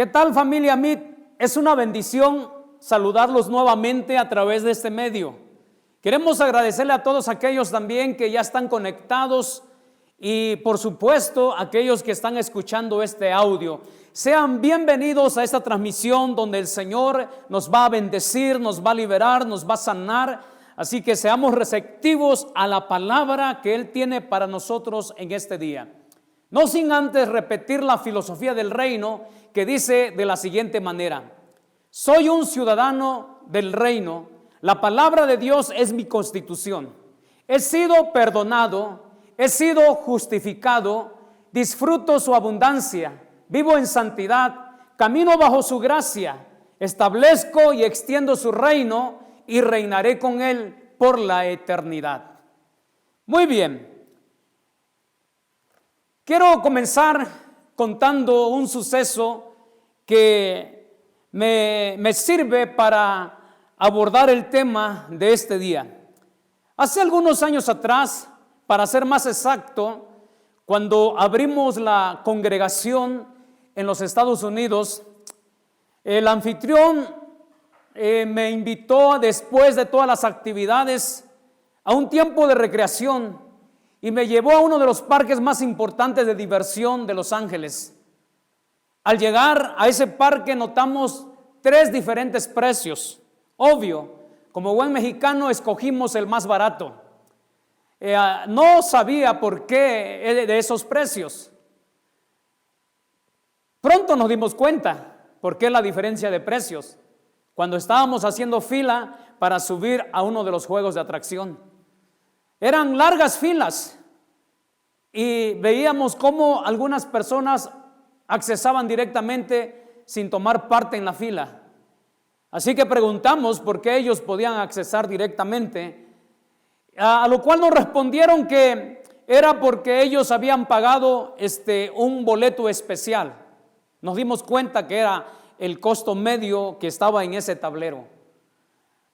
¿Qué tal, familia Meet? Es una bendición saludarlos nuevamente a través de este medio. Queremos agradecerle a todos aquellos también que ya están conectados y por supuesto aquellos que están escuchando este audio. Sean bienvenidos a esta transmisión donde el Señor nos va a bendecir, nos va a liberar, nos va a sanar. Así que seamos receptivos a la palabra que Él tiene para nosotros en este día. No sin antes repetir la filosofía del reino que dice de la siguiente manera: soy un ciudadano del reino, la palabra de Dios es mi constitución. He sido perdonado, he sido justificado, disfruto su abundancia, vivo en santidad, camino bajo su gracia, establezco y extiendo su reino y reinaré con Él por la eternidad. Muy bien. Quiero comenzar contando un suceso que me sirve para abordar el tema de este día. Hace algunos años atrás, para ser más exacto, cuando abrimos la congregación en los Estados Unidos, el anfitrión me invitó después de todas las actividades a un tiempo de recreación y me llevó a uno de los parques más importantes de diversión de Los Ángeles. Al llegar a ese parque notamos 3 diferentes precios. Obvio, como buen mexicano escogimos el más barato. No sabía por qué de esos precios. Pronto nos dimos cuenta por qué la diferencia de precios cuando estábamos haciendo fila para subir a uno de los juegos de atracción. Eran largas filas y veíamos cómo algunas personas accesaban directamente sin tomar parte en la fila. Así que preguntamos por qué ellos podían accesar directamente, a lo cual nos respondieron que era porque ellos habían pagado un boleto especial. Nos dimos cuenta que era el costo medio que estaba en ese tablero.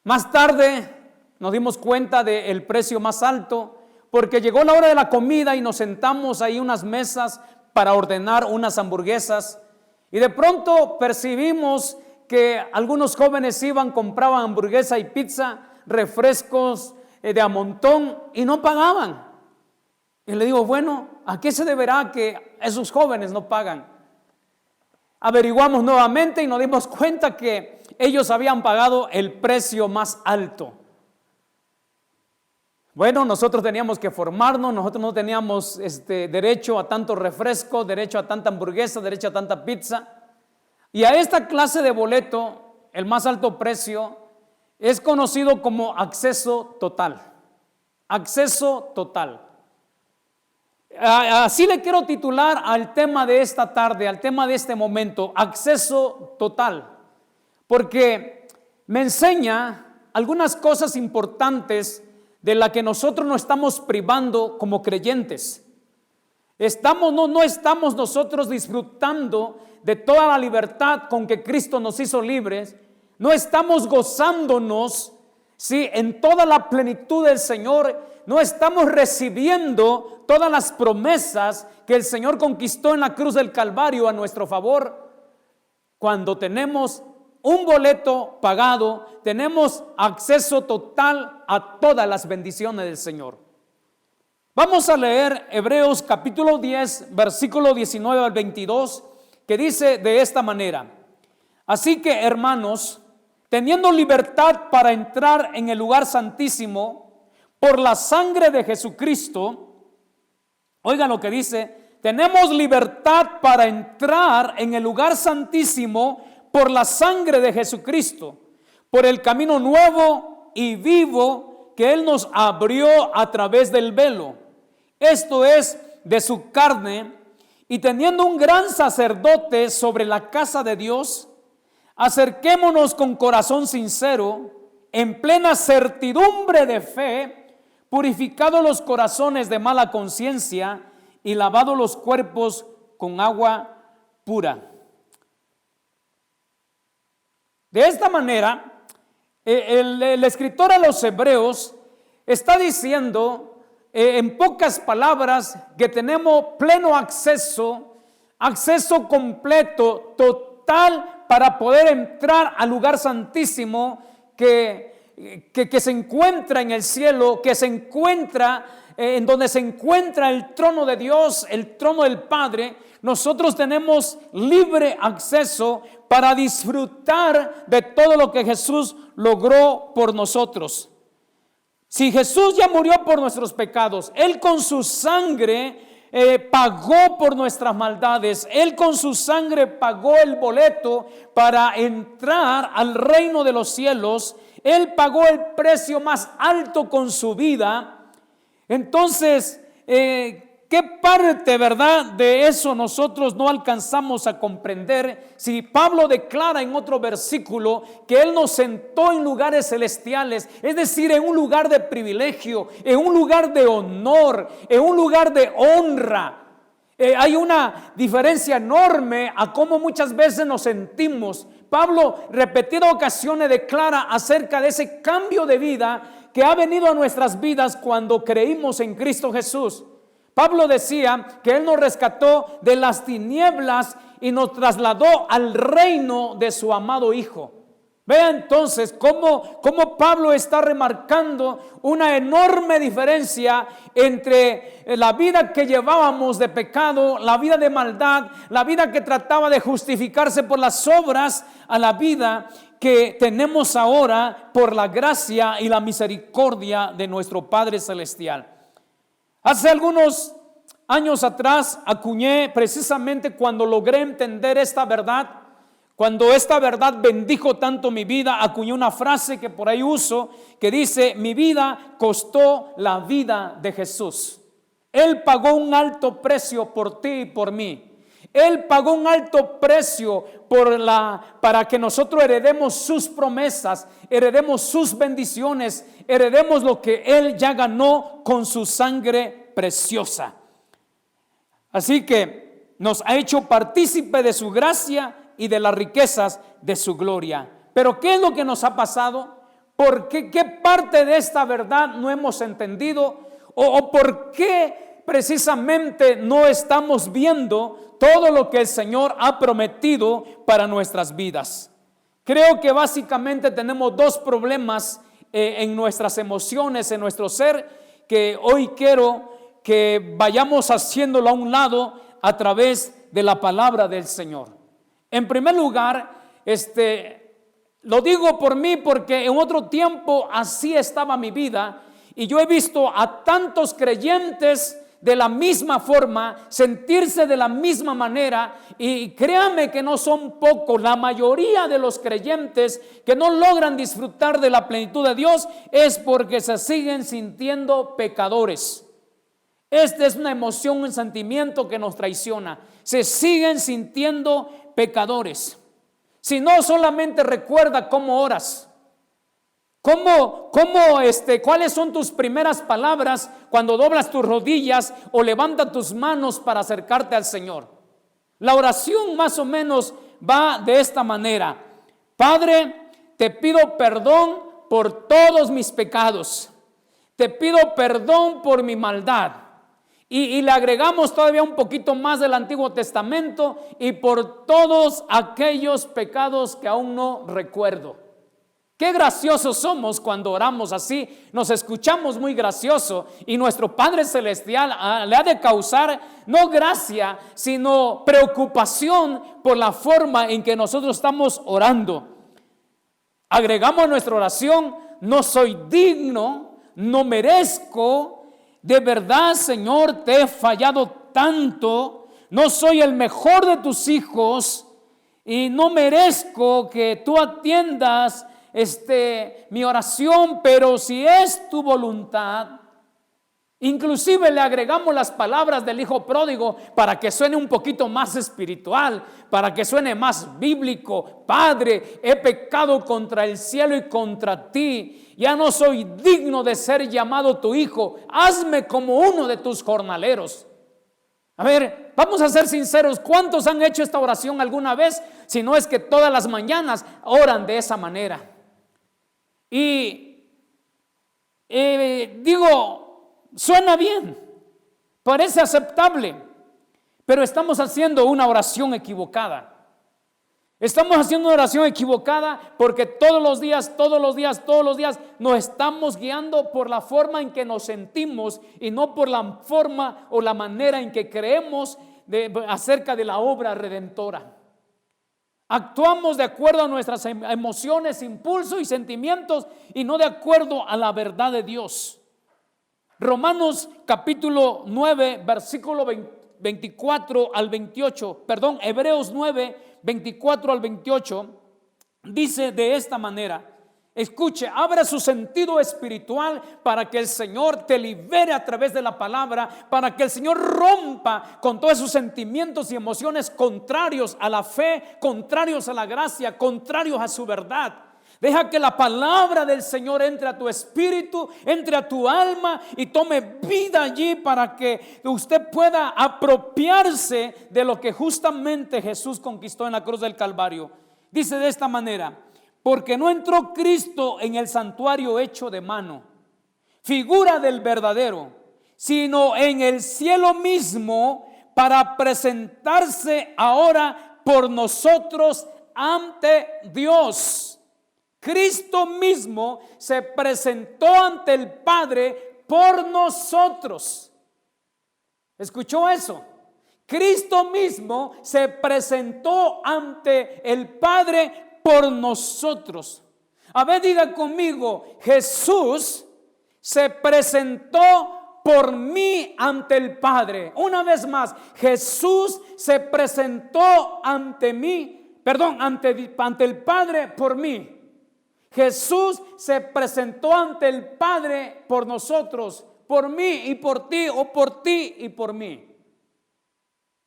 Más tarde nos dimos cuenta del precio más alto porque llegó la hora de la comida y nos sentamos ahí unas mesas para ordenar unas hamburguesas y de pronto percibimos que algunos jóvenes iban, compraban hamburguesa y pizza, refrescos de a montón y no pagaban. Y le digo, bueno, ¿a qué se deberá que esos jóvenes no pagan? Averiguamos nuevamente y nos dimos cuenta que ellos habían pagado el precio más alto. Bueno, nosotros teníamos que formarnos, nosotros no teníamos derecho a tanto refresco, derecho a tanta hamburguesa, derecho a tanta pizza. Y a esta clase de boleto, el más alto precio, es conocido como acceso total. Acceso total. Así le quiero titular al tema de esta tarde, al tema de este momento, acceso total. Porque me enseña algunas cosas importantes de la que nosotros nos estamos privando como creyentes. No estamos nosotros disfrutando de toda la libertad con que Cristo nos hizo libres. No estamos gozándonos, ¿sí?, en toda la plenitud del Señor. No estamos recibiendo todas las promesas que el Señor conquistó en la cruz del Calvario a nuestro favor. Cuando tenemos un boleto pagado, tenemos acceso total a todas las bendiciones del Señor. Vamos a leer Hebreos capítulo 10, versículo 19 al 22, que dice de esta manera: así que, hermanos, teniendo libertad para entrar en el lugar santísimo por la sangre de Jesucristo, oigan lo que dice, tenemos libertad para entrar en el lugar santísimo por la sangre de Jesucristo, por el camino nuevo y vivo que Él nos abrió a través del velo, esto es, de su carne, y teniendo un gran sacerdote sobre la casa de Dios, acerquémonos con corazón sincero, en plena certidumbre de fe, purificados los corazones de mala conciencia y lavados los cuerpos con agua pura. De esta manera, el escritor a los Hebreos está diciendo en pocas palabras que tenemos pleno acceso completo, total para poder entrar al lugar santísimo que se encuentra en el cielo, que se encuentra en donde se encuentra el trono de Dios, el trono del Padre. Nosotros tenemos libre acceso para disfrutar de todo lo que Jesús logró por nosotros. Si Jesús ya murió por nuestros pecados, Él con su sangre pagó por nuestras maldades, Él con su sangre pagó el boleto para entrar al reino de los cielos, Él pagó el precio más alto con su vida. Entonces, ¿qué parte, verdad, de eso nosotros no alcanzamos a comprender? Si Pablo declara en otro versículo que Él nos sentó en lugares celestiales, es decir, en un lugar de privilegio, en un lugar de honor, en un lugar de honra. Hay una diferencia enorme a cómo muchas veces nos sentimos. Pablo repetidas ocasiones declara acerca de ese cambio de vida que ha venido a nuestras vidas cuando creímos en Cristo Jesús. Pablo decía que Él nos rescató de las tinieblas y nos trasladó al reino de su amado Hijo. Vea entonces cómo Pablo está remarcando una enorme diferencia entre la vida que llevábamos de pecado, la vida de maldad, la vida que trataba de justificarse por las obras, a la vida que tenemos ahora por la gracia y la misericordia de nuestro Padre Celestial. Hace algunos años atrás acuñé, precisamente cuando logré entender esta verdad, cuando esta verdad bendijo tanto mi vida, acuñé una frase que por ahí uso, que dice: mi vida costó la vida de Jesús. Él pagó un alto precio por ti y por mí. Él pagó un alto precio para que nosotros heredemos sus promesas, heredemos sus bendiciones, heredemos lo que Él ya ganó con su sangre preciosa. Así que nos ha hecho partícipe de su gracia y de las riquezas de su gloria. Pero ¿qué es lo que nos ha pasado? ¿Por qué parte de esta verdad no hemos entendido? ¿O por qué precisamente no estamos viendo todo lo que el Señor ha prometido para nuestras vidas? Creo que básicamente tenemos dos problemas en nuestras emociones, en nuestro ser, que hoy quiero que vayamos haciéndolo a un lado a través de la palabra del Señor. En primer lugar, lo digo por mí porque en otro tiempo así estaba mi vida, y yo he visto a tantos creyentes de la misma forma, sentirse de la misma manera, y créanme que no son pocos. La mayoría de los creyentes que no logran disfrutar de la plenitud de Dios es porque se siguen sintiendo pecadores. Esta es una emoción, un sentimiento que nos traiciona. Se siguen sintiendo pecadores. Si no, solamente recuerda cómo oras. ¿Cuáles son tus primeras palabras cuando doblas tus rodillas o levantas tus manos para acercarte al Señor? La oración más o menos va de esta manera: Padre, te pido perdón por todos mis pecados. Te pido perdón por mi maldad. Y le agregamos todavía un poquito más del Antiguo Testamento: y por todos aquellos pecados que aún no recuerdo. Qué graciosos somos cuando oramos así. Nos escuchamos muy gracioso, y nuestro Padre Celestial le ha de causar no gracia, sino preocupación por la forma en que nosotros estamos orando. Agregamos a nuestra oración: no soy digno, no merezco. De verdad, Señor, te he fallado tanto. No soy el mejor de tus hijos y no merezco que tú atiendas mi oración, pero si es tu voluntad. Inclusive le agregamos las palabras del hijo pródigo para que suene un poquito más espiritual, para que suene más bíblico: Padre, he pecado contra el cielo y contra ti. Ya no soy digno de ser llamado tu hijo. Hazme como uno de tus jornaleros. A ver, vamos a ser sinceros. ¿Cuántos han hecho esta oración alguna vez? Si no es que todas las mañanas oran de esa manera. Y digo, suena bien, parece aceptable, pero estamos haciendo una oración equivocada. Estamos haciendo una oración equivocada porque todos los días nos estamos guiando por la forma en que nos sentimos y no por la forma o la manera en que creemos acerca de la obra redentora. Actuamos de acuerdo a nuestras emociones, impulsos y sentimientos y no de acuerdo a la verdad de Dios. Romanos capítulo 9, versículo 24 al 28, perdón, Hebreos 9, 24 al 28, dice de esta manera: escuche, abra su sentido espiritual para que el Señor te libere a través de la palabra, para que el Señor rompa con todos esos sentimientos y emociones contrarios a la fe, contrarios a la gracia, contrarios a su verdad. Deja que la palabra del Señor entre a tu espíritu, entre a tu alma y tome vida allí para que usted pueda apropiarse de lo que justamente Jesús conquistó en la cruz del Calvario. Dice de esta manera: porque no entró Cristo en el santuario hecho de mano, figura del verdadero, sino en el cielo mismo, para presentarse ahora por nosotros ante Dios. Cristo mismo se presentó ante el Padre por nosotros. ¿Escuchó eso? Cristo mismo se presentó ante el Padre por nosotros. A ver, diga conmigo: Jesús se presentó por mí ante el Padre. Una vez más, Jesús se presentó ante mí, perdón, ante el Padre por mí. Jesús se presentó ante el Padre por nosotros, por mí y por ti, o por ti y por mí.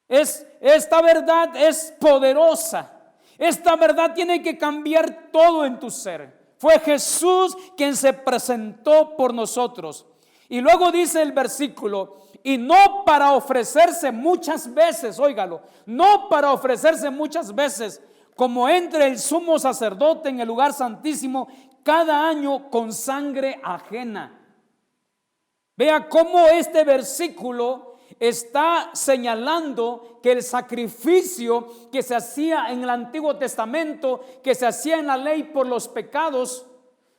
Esta verdad es poderosa. Esta verdad tiene que cambiar todo en tu ser. Fue Jesús quien se presentó por nosotros. Y luego dice el versículo: y no para ofrecerse muchas veces, óigalo, no para ofrecerse muchas veces, como entre el sumo sacerdote en el lugar santísimo cada año con sangre ajena. Vea cómo este versículo está señalando que el sacrificio que se hacía en el Antiguo Testamento, que se hacía en la ley por los pecados,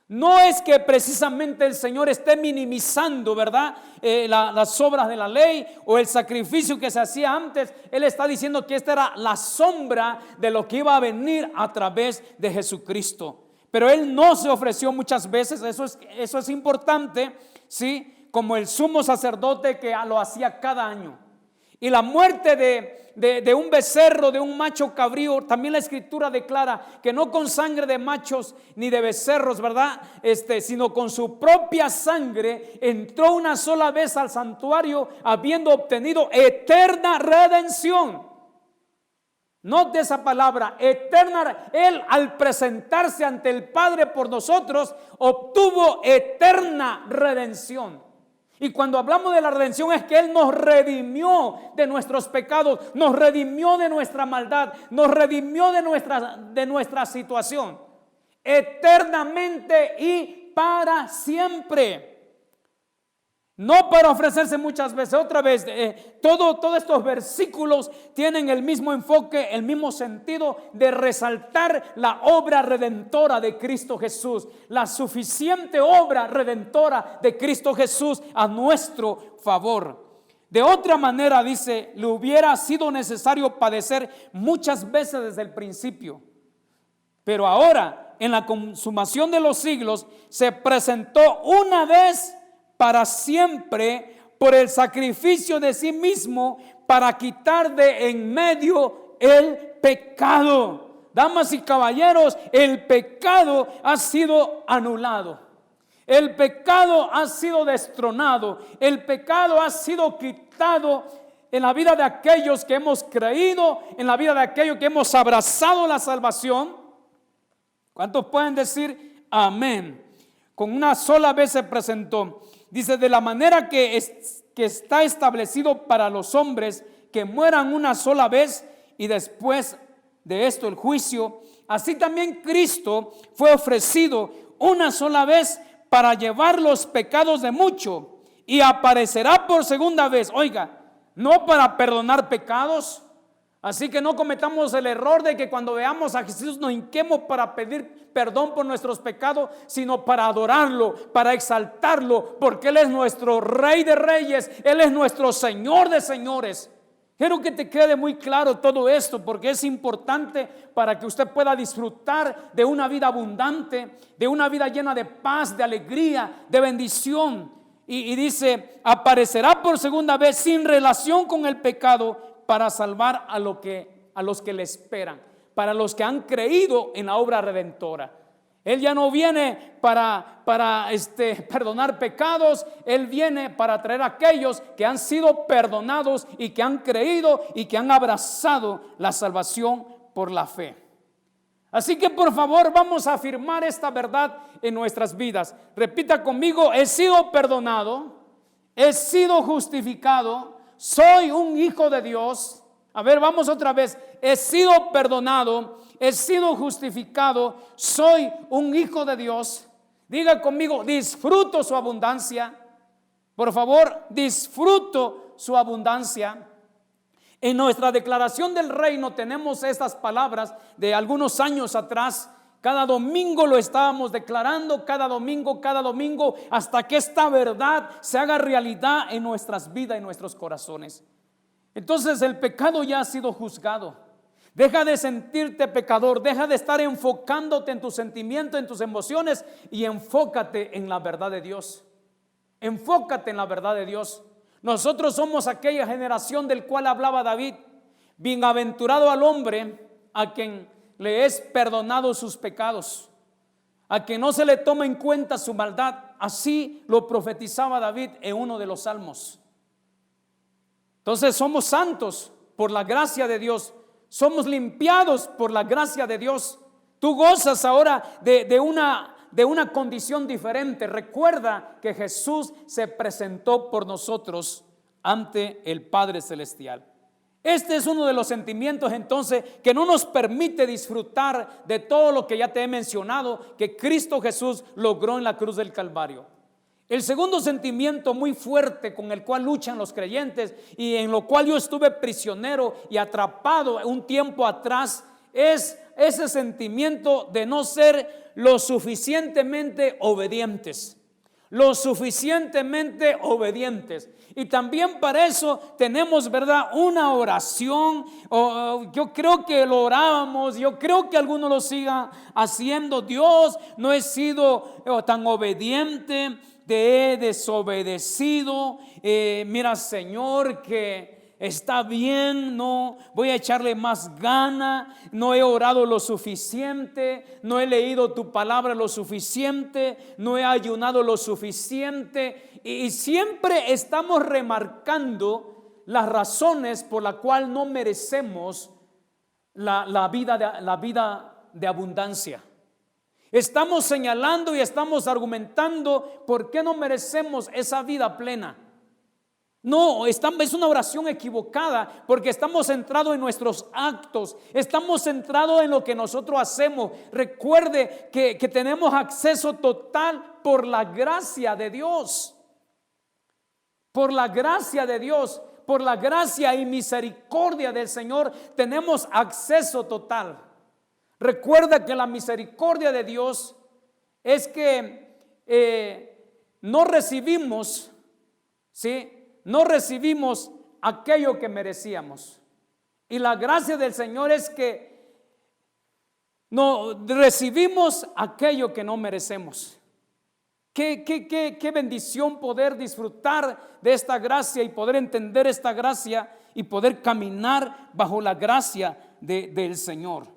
no es que precisamente el Señor esté minimizando, ¿verdad?, las obras de la ley o el sacrificio que se hacía antes. Él está diciendo que esta era la sombra de lo que iba a venir a través de Jesucristo. Pero Él no se ofreció muchas veces, eso es importante, ¿sí? Como el sumo sacerdote que lo hacía cada año. Y la muerte de un becerro, de un macho cabrío, también la Escritura declara que no con sangre de machos ni de becerros, ¿verdad? Sino con su propia sangre entró una sola vez al santuario, habiendo obtenido eterna redención. Note esa palabra, eterna. Él, al presentarse ante el Padre por nosotros, obtuvo eterna redención. Y cuando hablamos de la redención es que Él nos redimió de nuestros pecados, nos redimió de nuestra maldad, nos redimió de nuestra situación, eternamente y para siempre. No para ofrecerse muchas veces. Otra vez, todos estos versículos tienen el mismo enfoque, el mismo sentido de resaltar la obra redentora de Cristo Jesús, la suficiente obra redentora de Cristo Jesús a nuestro favor. De otra manera, dice, le hubiera sido necesario padecer muchas veces desde el principio. Pero ahora, en la consumación de los siglos, se presentó una vez para siempre por el sacrificio de sí mismo para quitar de en medio el pecado. Damas y caballeros, el pecado ha sido anulado. El pecado ha sido destronado. El pecado ha sido quitado en la vida de aquellos que hemos creído, en la vida de aquellos que hemos abrazado la salvación. ¿Cuántos pueden decir amén? Con una sola vez se presentó. Dice, de la manera que está establecido para los hombres que mueran una sola vez y después de esto el juicio, así también Cristo fue ofrecido una sola vez para llevar los pecados de mucho y aparecerá por segunda vez. Oiga, no para perdonar pecados, Así que no cometamos el error de que cuando veamos a Jesús nos hinquemos para pedir perdón por nuestros pecados, sino para adorarlo, para exaltarlo, porque Él es nuestro Rey de Reyes, Él es nuestro Señor de Señores. Quiero que te quede muy claro todo esto, porque es importante para que usted pueda disfrutar de una vida abundante, de una vida llena de paz, de alegría, de bendición. Y dice, aparecerá por segunda vez sin relación con el pecado, para salvar a los que le esperan, para los que han creído en la obra redentora. Él ya no viene para perdonar pecados. Él viene para traer a aquellos que han sido perdonados y que han creído y que han abrazado la salvación por la fe. Así que por favor vamos a afirmar esta verdad en nuestras vidas. Repita conmigo: he sido perdonado, he sido justificado, soy un hijo de Dios. A ver, vamos otra vez. He sido perdonado, he sido justificado, soy un hijo de Dios. Diga conmigo: disfruto su abundancia. Por favor, disfruto su abundancia. En nuestra declaración del reino tenemos estas palabras de algunos años atrás. Cada domingo lo estábamos declarando, cada domingo, hasta que esta verdad se haga realidad en nuestras vidas, en nuestros corazones. Entonces el pecado ya ha sido juzgado. Deja de sentirte pecador, deja de estar enfocándote en tus sentimientos, en tus emociones, y enfócate en la verdad de Dios. Enfócate en la verdad de Dios. Nosotros somos aquella generación del cual hablaba David. Bienaventurado al hombre a quien le es perdonado sus pecados, a quien no se le toma en cuenta su maldad. Así lo profetizaba David en uno de los salmos. Entonces somos santos por la gracia de Dios, somos limpiados por la gracia de Dios. Tú gozas ahora de una condición diferente. Recuerda que Jesús se presentó por nosotros ante el Padre Celestial. Este es uno de los sentimientos entonces que no nos permite disfrutar de todo lo que ya te he mencionado, que Cristo Jesús logró en la cruz del Calvario. El segundo sentimiento muy fuerte con el cual luchan los creyentes, y en lo cual yo estuve prisionero y atrapado un tiempo atrás, es ese sentimiento de no ser lo suficientemente obedientes. Lo suficientemente obedientes. Y también para eso tenemos, ¿verdad?, una oración. Yo creo que lo orábamos, yo creo que algunos lo sigan haciendo. Dios, no he sido tan obediente, te he desobedecido. Mira, Señor, que está bien, no voy a echarle más gana, no he orado lo suficiente, no he leído tu palabra lo suficiente, no he ayunado lo suficiente, y siempre estamos remarcando las razones por las cuales no merecemos la vida de abundancia. Estamos señalando y estamos argumentando por qué no merecemos esa vida plena. No, es una oración equivocada, porque estamos centrados en nuestros actos, estamos centrados en lo que nosotros hacemos. Recuerde que tenemos acceso total por la gracia de Dios. Por la gracia de Dios, por la gracia y misericordia del Señor, tenemos acceso total. Recuerda que la misericordia de Dios es que no recibimos, ¿sí?, no recibimos aquello que merecíamos. Y la gracia del Señor es que no recibimos aquello que no merecemos. Qué bendición poder disfrutar de esta gracia y poder entender esta gracia y poder caminar bajo la gracia del Señor.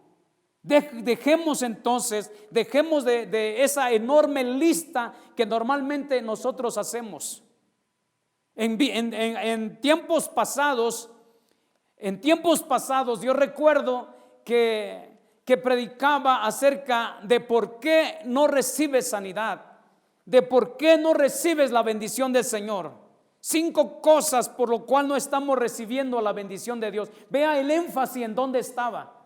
Dejemos de esa enorme lista que normalmente nosotros hacemos. En tiempos pasados, yo recuerdo que predicaba acerca de por qué no recibes sanidad, de por qué no recibes la bendición del Señor. 5 cosas por lo cual no estamos recibiendo la bendición de Dios. Vea el énfasis en dónde estaba.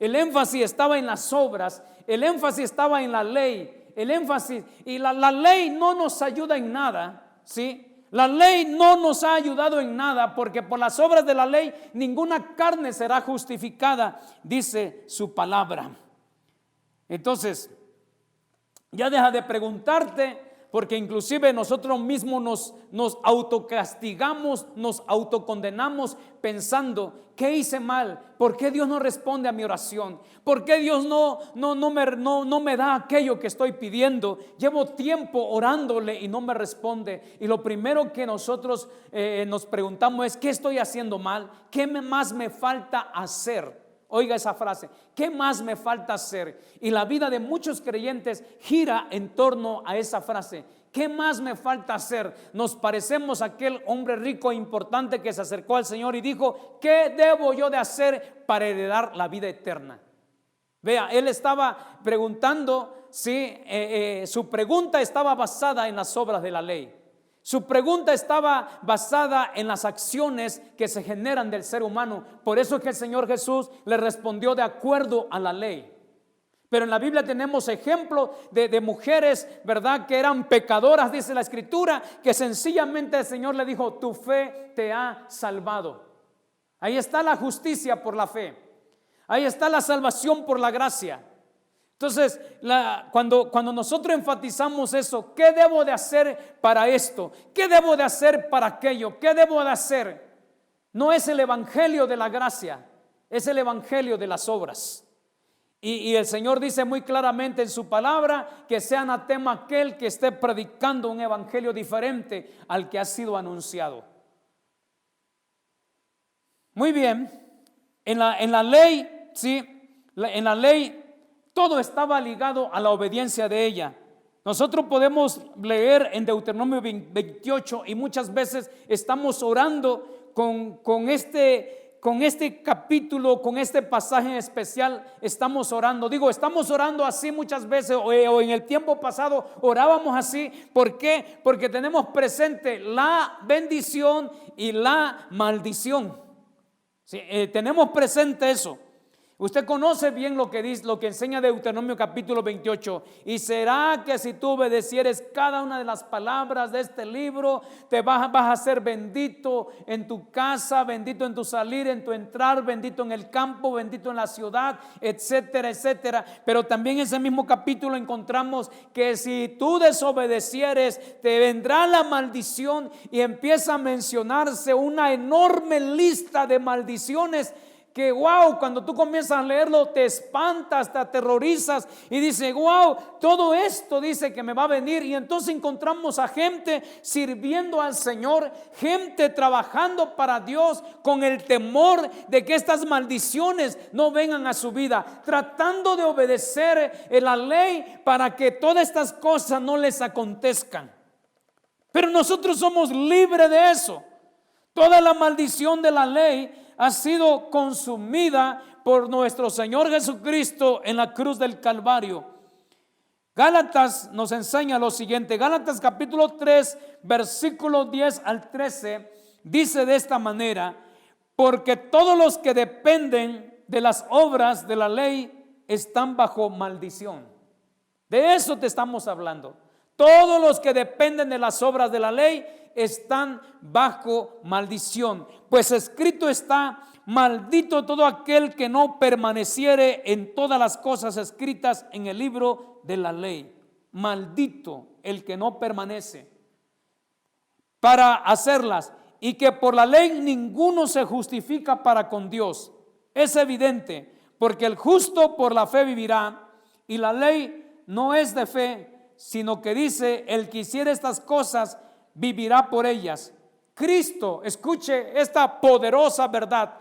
El énfasis estaba en las obras, el énfasis estaba en la ley, el énfasis, y la ley no nos ayuda en nada, ¿sí? La ley no nos ha ayudado en nada, porque por las obras de la ley ninguna carne será justificada, dice su palabra. Entonces, ya deja de preguntarte, porque inclusive nosotros mismos nos autocastigamos, nos autocondenamos pensando, ¿qué hice mal? ¿Por qué Dios no responde a mi oración? ¿Por qué Dios no me da aquello que estoy pidiendo? Llevo tiempo orándole y no me responde. Y lo primero que nosotros nos preguntamos es, ¿qué estoy haciendo mal? ¿Qué más me falta hacer? Oiga esa frase, ¿qué más me falta hacer? Y la vida de muchos creyentes gira en torno a esa frase, ¿qué más me falta hacer? Nos parecemos a aquel hombre rico e importante que se acercó al Señor y dijo, ¿qué debo yo de hacer para heredar la vida eterna? Vea, él estaba preguntando si su pregunta estaba basada en las obras de la ley. Su pregunta estaba basada en las acciones que se generan del ser humano. Por eso es que el Señor Jesús le respondió de acuerdo a la ley. Pero en la Biblia tenemos ejemplos de mujeres, ¿verdad?, que eran pecadoras, dice la Escritura, que sencillamente el Señor le dijo, tu fe te ha salvado. Ahí está la justicia por la fe. Ahí está la salvación por la gracia. Entonces, cuando nosotros enfatizamos eso, ¿qué debo de hacer para esto? ¿Qué debo de hacer para aquello? ¿Qué debo de hacer? No es el evangelio de la gracia, es el evangelio de las obras. Y el Señor dice muy claramente en su palabra que sea anatema aquel que esté predicando un evangelio diferente al que ha sido anunciado. Muy bien, en la ley, sí, en la ley todo estaba ligado a la obediencia de ella. Nosotros podemos leer en Deuteronomio 28 y muchas veces estamos orando con este capítulo, con este pasaje especial, estamos orando. Estamos orando así muchas veces o en el tiempo pasado orábamos así. ¿Por qué? Porque tenemos presente la bendición y la maldición. Sí, tenemos presente eso. Usted conoce bien lo que dice, lo que enseña Deuteronomio capítulo 28. Y será que si tú obedecieres cada una de las palabras de este libro, te vas a ser bendito en tu casa, bendito en tu salir, en tu entrar, bendito en el campo, bendito en la ciudad, etcétera, etcétera. Pero también en ese mismo capítulo encontramos que si tú desobedecieres, te vendrá la maldición, y empieza a mencionarse una enorme lista de maldiciones que wow, cuando tú comienzas a leerlo te espantas, te aterrorizas y dices, wow, todo esto dice que me va a venir. Y entonces encontramos a gente sirviendo al Señor, gente trabajando para Dios con el temor de que estas maldiciones no vengan a su vida, tratando de obedecer la ley para que todas estas cosas no les acontezcan. Pero nosotros somos libres de eso. Toda la maldición de la ley ha sido consumida por nuestro Señor Jesucristo en la cruz del Calvario. Gálatas nos enseña lo siguiente. Gálatas capítulo 3 versículos 10 al 13 dice de esta manera: porque todos los que dependen de las obras de la ley están bajo maldición. De eso te estamos hablando. Todos los que dependen de las obras de la ley están bajo maldición. Pues escrito está: maldito todo aquel que no permaneciere en todas las cosas escritas en el libro de la ley. Maldito el que no permanece para hacerlas, y que por la ley ninguno se justifica para con Dios. Es evidente, porque el justo por la fe vivirá, y la ley no es de fe, sino que dice: el que hiciere estas cosas vivirá por ellas. Cristo, escuche esta poderosa verdad,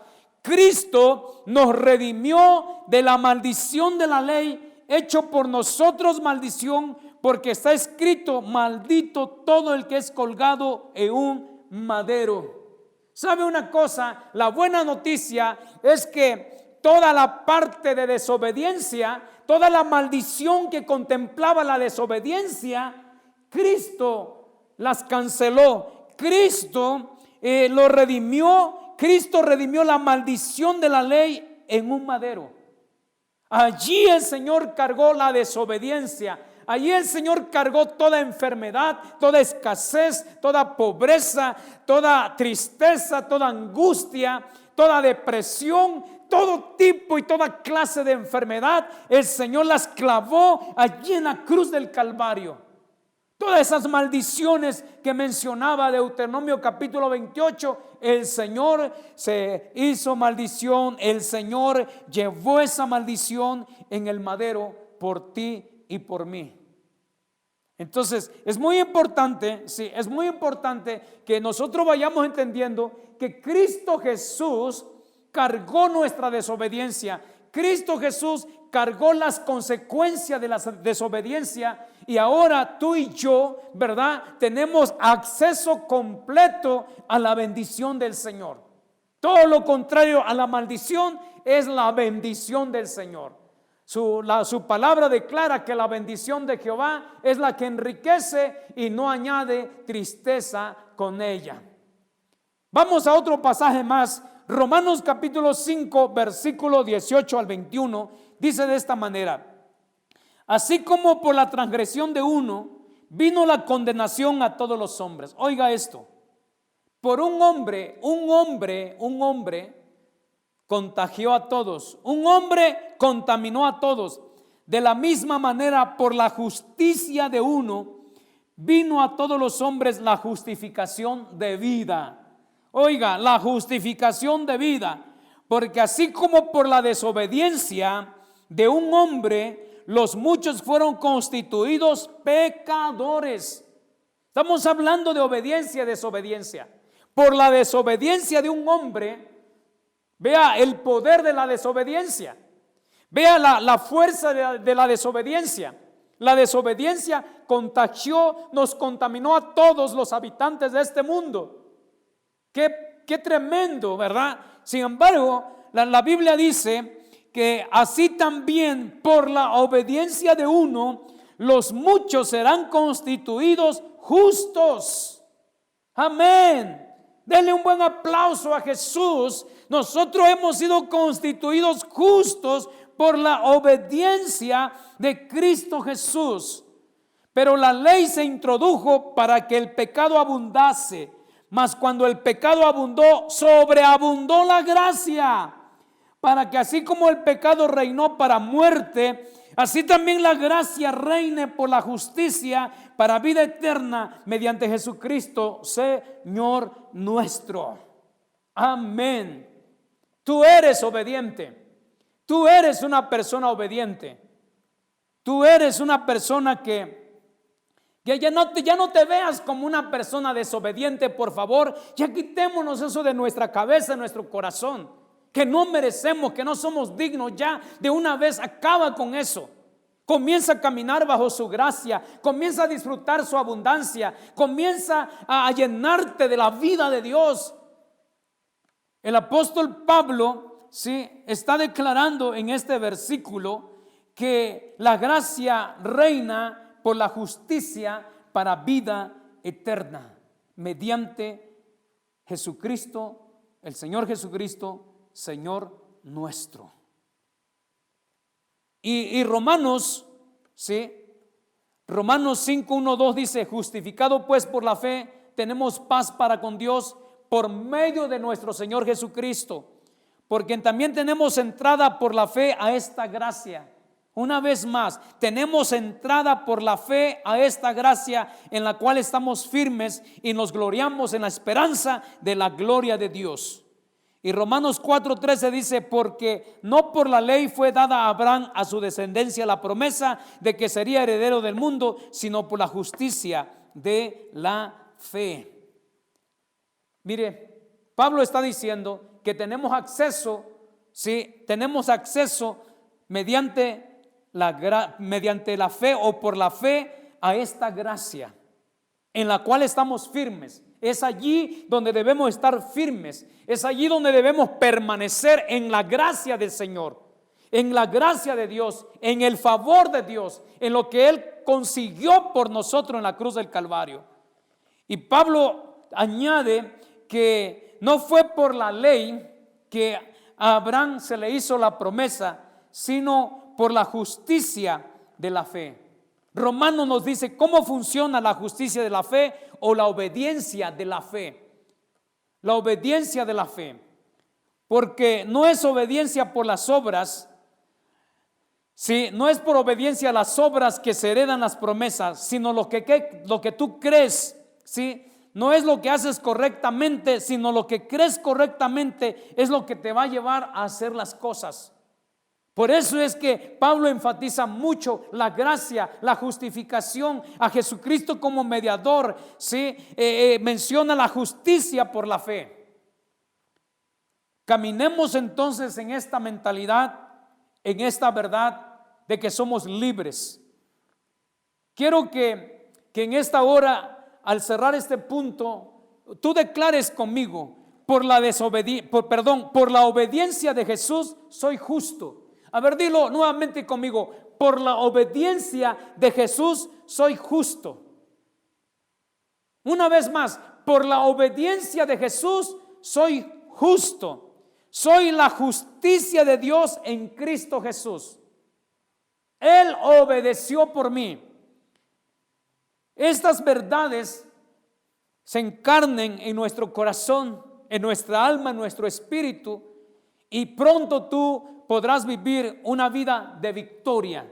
Cristo nos redimió de la maldición de la ley, hecho por nosotros maldición, porque está escrito: maldito todo el que es colgado en un madero. ¿Sabe una cosa? La buena noticia es que toda la parte de desobediencia, toda la maldición que contemplaba la desobediencia, Cristo las canceló. Cristo lo redimió. Cristo redimió la maldición de la ley en un madero. Allí el Señor cargó la desobediencia. Allí el Señor cargó toda enfermedad, toda escasez, toda pobreza, toda tristeza, toda angustia, toda depresión, todo tipo y toda clase de enfermedad. El Señor las clavó allí en la cruz del Calvario. Todas esas maldiciones que mencionaba Deuteronomio capítulo 28, el Señor se hizo maldición, el Señor llevó esa maldición en el madero por ti y por mí. Entonces es muy importante, sí, es muy importante que nosotros vayamos entendiendo que Cristo Jesús cargó nuestra desobediencia. Cristo Jesús cargó las consecuencias de la desobediencia y ahora tú y yo, ¿verdad? Tenemos acceso completo a la bendición del Señor. Todo lo contrario a la maldición es la bendición del Señor. Su palabra declara que la bendición de Jehová es la que enriquece y no añade tristeza con ella. Vamos a otro pasaje más. Romanos capítulo 5 versículo 18 al 21 dice de esta manera: así como por la transgresión de uno vino la condenación a todos los hombres. Oiga esto: por un hombre contagió a todos, un hombre contaminó a todos. De la misma manera, por la justicia de uno vino a todos los hombres la justificación de vida. Oiga, la justificación de vida, porque así como por la desobediencia de un hombre los muchos fueron constituidos pecadores. Estamos hablando de obediencia y desobediencia. Por la desobediencia de un hombre, vea el poder de la desobediencia, vea la fuerza de la desobediencia. La desobediencia contagió, nos contaminó a todos los habitantes de este mundo. Qué tremendo, ¿verdad? Sin embargo, la Biblia dice que así también por la obediencia de uno, los muchos serán constituidos justos. Amén. Denle un buen aplauso a Jesús. Nosotros hemos sido constituidos justos por la obediencia de Cristo Jesús. Pero la ley se introdujo para que el pecado abundase. Mas cuando el pecado abundó, sobreabundó la gracia, para que así como el pecado reinó para muerte, así también la gracia reine por la justicia para vida eterna mediante Jesucristo, Señor nuestro. Amén. Tú eres obediente. Tú eres una persona obediente. Tú eres una persona que ya no te veas como una persona desobediente, por favor. Ya quitémonos eso de nuestra cabeza, de nuestro corazón, que no merecemos, que no somos dignos. Ya de una vez acaba con eso. Comienza a caminar bajo su gracia, comienza a disfrutar su abundancia, comienza a llenarte de la vida de Dios. El apóstol Pablo, sí, está declarando en este versículo que la gracia reina por la justicia para vida eterna mediante Jesucristo, el Señor Jesucristo, Señor nuestro. Y Romanos, ¿sí? Romanos 5, 1, 2 dice: justificado pues por la fe, tenemos paz para con Dios por medio de nuestro Señor Jesucristo, porque también tenemos entrada por la fe a esta gracia. Una vez más, tenemos entrada por la fe a esta gracia en la cual estamos firmes y nos gloriamos en la esperanza de la gloria de Dios. Y Romanos 4:13 dice: porque no por la ley fue dada a Abraham, a su descendencia, la promesa de que sería heredero del mundo, sino por la justicia de la fe. Mire, Pablo está diciendo que tenemos acceso, sí, tenemos acceso mediante la fe o por la fe a esta gracia en la cual estamos firmes. Es allí donde debemos estar firmes, es allí donde debemos permanecer en la gracia del Señor, en la gracia de Dios, en el favor de Dios, en lo que Él consiguió por nosotros en la cruz del Calvario. Y Pablo añade que no fue por la ley que a Abraham se le hizo la promesa, sino por la justicia de la fe. Romanos nos dice cómo funciona la justicia de la fe o la obediencia de la fe. La obediencia de la fe. Porque no es obediencia por las obras, ¿sí? No es por obediencia a las obras que se heredan las promesas, sino lo que tú crees, ¿sí? No es lo que haces correctamente, sino lo que crees correctamente es lo que te va a llevar a hacer las cosas. Por eso es que Pablo enfatiza mucho la gracia, la justificación, a Jesucristo como mediador, ¿sí? Menciona la justicia por la fe. Caminemos entonces en esta mentalidad, en esta verdad de que somos libres. Quiero que en esta hora, al cerrar este punto, tú declares conmigo, por la obediencia de Jesús soy justo. A ver, dilo nuevamente conmigo, por la obediencia de Jesús soy justo. Una vez más, por la obediencia de Jesús soy justo. Soy la justicia de Dios en Cristo Jesús. Él obedeció por mí. Estas verdades se encarnen en nuestro corazón, en nuestra alma, en nuestro espíritu, y pronto tú podrás vivir una vida de victoria.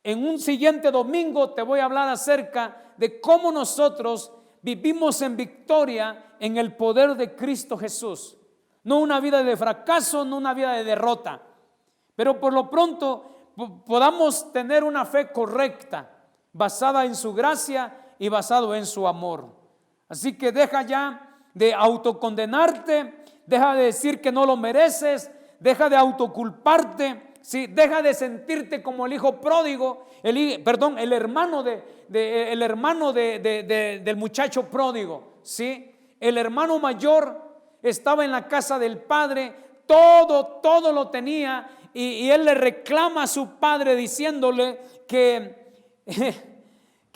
En un siguiente domingo te voy a hablar acerca de cómo nosotros vivimos en victoria en el poder de Cristo Jesús. No una vida de fracaso, no una vida de derrota, pero por lo pronto podamos tener una fe correcta, basada en su gracia y basado en su amor. Así que deja ya de autocondenarte, deja de decir que no lo mereces, deja de autoculparte, ¿sí? Deja de sentirte como el hijo pródigo, el hermano del muchacho pródigo, ¿sí? El hermano mayor estaba en la casa del padre, todo lo tenía, y él le reclama a su padre diciéndole que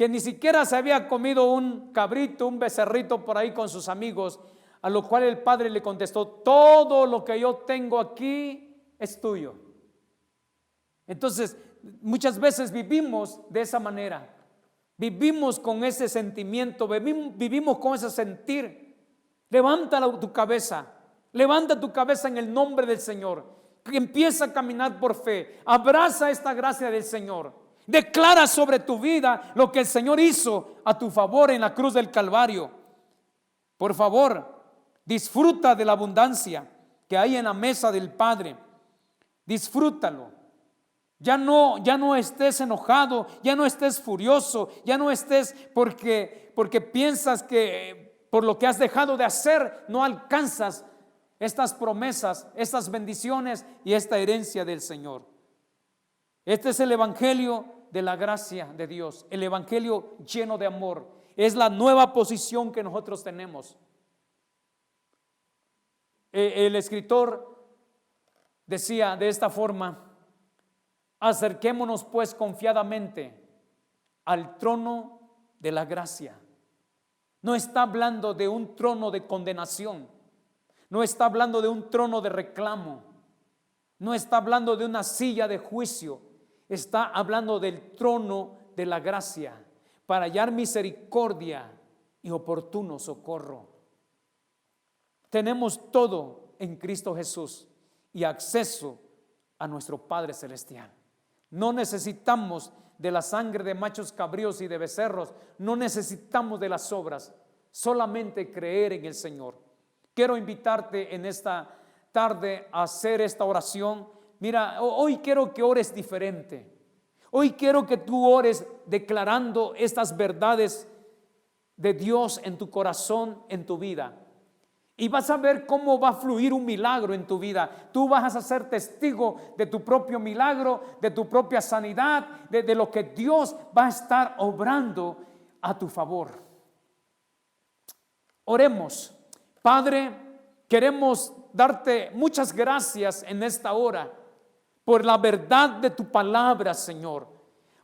ni siquiera se había comido un cabrito, un becerrito por ahí con sus amigos, a lo cual el padre le contestó: todo lo que yo tengo aquí es tuyo. Entonces, muchas veces vivimos de esa manera, vivimos con ese sentimiento, vivimos con ese sentir. Levanta tu cabeza en el nombre del Señor. Empieza a caminar por fe, abraza esta gracia del Señor, declara sobre tu vida lo que el Señor hizo a tu favor en la cruz del Calvario. Por favor, disfruta de la abundancia que hay en la mesa del Padre. Disfrútalo. Ya no estés enojado, ya no estés furioso, ya no estés porque piensas que por lo que has dejado de hacer no alcanzas estas promesas, estas bendiciones y esta herencia del Señor. Este es el evangelio de la gracia de Dios, el evangelio lleno de amor. Es la nueva posición que nosotros tenemos. El escritor decía de esta forma: acerquémonos pues confiadamente al trono de la gracia. No está hablando de un trono de condenación, no está hablando de un trono de reclamo, no está hablando de una silla de juicio, está hablando del trono de la gracia para hallar misericordia y oportuno socorro. Tenemos todo en Cristo Jesús y acceso a nuestro Padre Celestial. No necesitamos de la sangre de machos cabríos y de becerros, no necesitamos de las obras, solamente creer en el Señor. Quiero invitarte en esta tarde a hacer esta oración. Mira, hoy quiero que ores diferente. Hoy quiero que tú ores declarando estas verdades de Dios en tu corazón, en tu vida. Y vas a ver cómo va a fluir un milagro en tu vida. Tú vas a ser testigo de tu propio milagro, de tu propia sanidad, de lo que Dios va a estar obrando a tu favor. Oremos. Padre, queremos darte muchas gracias en esta hora por la verdad de tu palabra, Señor.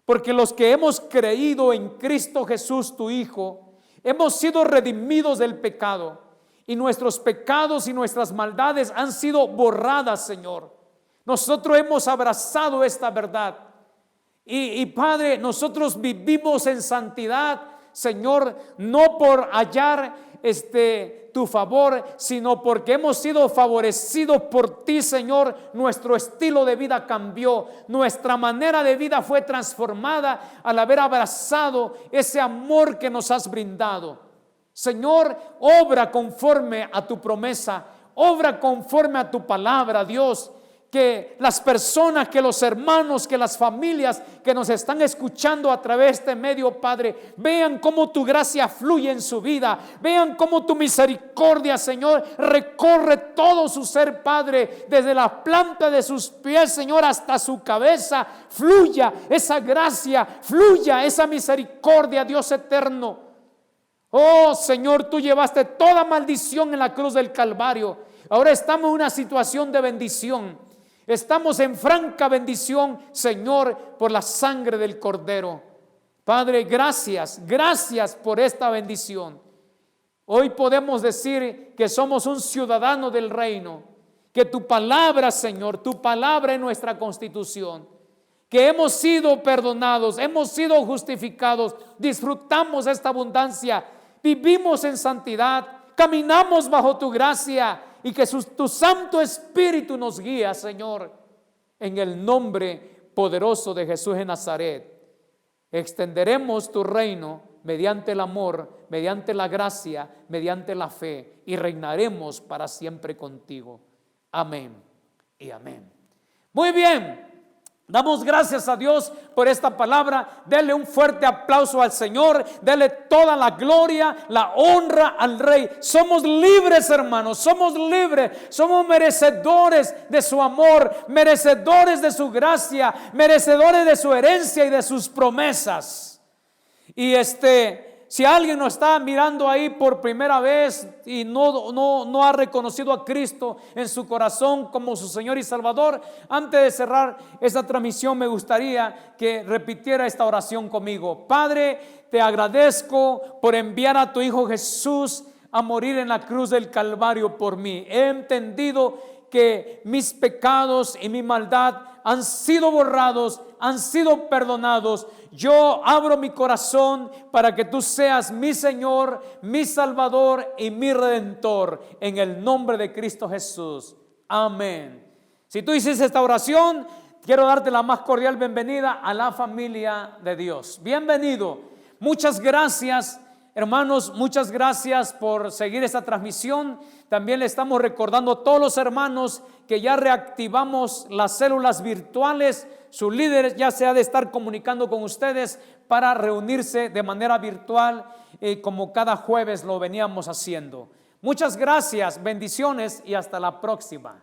Porque los que hemos creído en Cristo Jesús, tu Hijo, hemos sido redimidos del pecado. Y nuestros pecados y nuestras maldades han sido borradas, Señor. Nosotros hemos abrazado esta verdad Y Padre, nosotros vivimos en santidad, Señor, no por hallar tu favor, sino porque hemos sido favorecidos por ti, Señor. Nuestro estilo de vida cambió, nuestra manera de vida fue transformada al haber abrazado ese amor que nos has brindado. Señor, obra conforme a tu promesa, obra conforme a tu palabra, Dios. Que las personas, que los hermanos, que las familias que nos están escuchando a través de este medio, Padre, vean cómo tu gracia fluye en su vida, vean cómo tu misericordia, Señor, recorre todo su ser, Padre, desde la planta de sus pies, Señor, hasta su cabeza. Fluya esa gracia, fluya esa misericordia, Dios eterno. Oh Señor, tú llevaste toda maldición en la cruz del Calvario. Ahora estamos en una situación de bendición. Estamos en franca bendición, Señor, por la sangre del Cordero. Padre, gracias, gracias por esta bendición. Hoy podemos decir que somos un ciudadano del reino, que tu palabra, Señor, tu palabra es nuestra constitución, que hemos sido perdonados, hemos sido justificados, disfrutamos esta abundancia, vivimos en santidad, caminamos bajo tu gracia. Y que tu Santo Espíritu nos guía, Señor, en el nombre poderoso de Jesús de Nazaret. Extenderemos tu reino mediante el amor, mediante la gracia, mediante la fe, y reinaremos para siempre contigo. Amén y amén. Muy bien. Damos gracias a Dios por esta palabra. Dele un fuerte aplauso al Señor. Dele toda la gloria, la honra al Rey. Somos libres, hermanos. Somos libres. Somos merecedores de su amor, merecedores de su gracia, merecedores de su herencia y de sus promesas. Y si alguien nos está mirando ahí por primera vez y no ha reconocido a Cristo en su corazón como su Señor y Salvador, antes de cerrar esta transmisión me gustaría que repitiera esta oración conmigo. Padre, te agradezco por enviar a tu Hijo Jesús a morir en la cruz del Calvario por mí. He entendido que mis pecados y mi maldad han sido borrados, han sido perdonados. Yo abro mi corazón para que tú seas mi Señor, mi Salvador y mi Redentor, en el nombre de Cristo Jesús. Amén. Si tú hiciste esta oración, quiero darte la más cordial bienvenida a la familia de Dios. Bienvenido. Muchas gracias, hermanos, muchas gracias por seguir esta transmisión. También le estamos recordando a todos los hermanos que ya reactivamos las células virtuales. Su líder ya se ha de estar comunicando con ustedes para reunirse de manera virtual, como cada jueves lo veníamos haciendo. Muchas gracias, bendiciones y hasta la próxima.